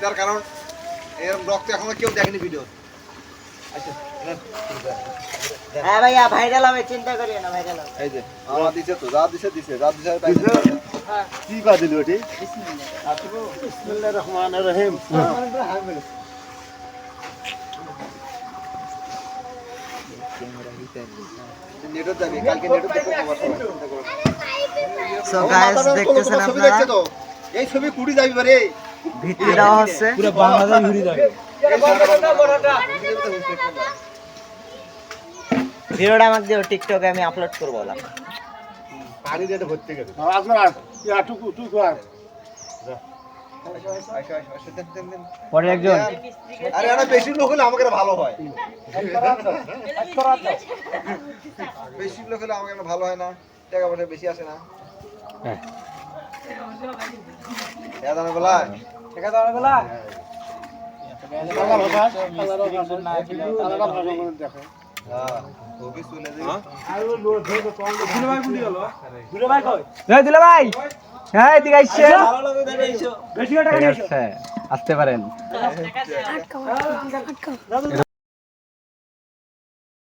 তার কারণ এরকম রক্ত এখনো কেউ দেখেনি ভিডিও। হ্যাঁ ভাইয়া ভাইরাল হবে, চিন্তা করিও না, ভাইরাল হবে। এই যে আমার দিছে তো, যা দিছে তাই কি কর দিল ওটি? বিসমিল্লাহ। বিসমিল্লাহির রহমানির রহিম। নেটও যাবে, কালকে নেটও দেখতে পাবো। সো গাইস দেখতেছেন আপনারা, এই ছবি কুড়ি যাবি বারে ভিডিও দেওয়া হচ্ছে, পুরো বাংলাদেশ ঘুরে যাবে। ভিডিওটা আমাকে দিও, টিকটকে আমি আপলোড করবো না। পানি দিয়ে ভর্তি করে আজমার ইয়া টুকু আর পরে একজন আরে আরে বেশি লোক হলে আমাকে ভালো হয়, বেশি লোক হলে আমাকে ভালো হয় না, টাকা পয়সা বেশি আসে না। হ্যাঁ দাদা বলা টাকা দাও বলা আল্লাহ ভাষা আল্লাহ ভাষা দেখো। হ্যাঁ ওকে চলে যাই। দুলে ভাই কই? এই দুলে ভাই, হ্যাঁ এদিকে আইছে। বেশি টাকা নিয়েছো, আসতে পারেন।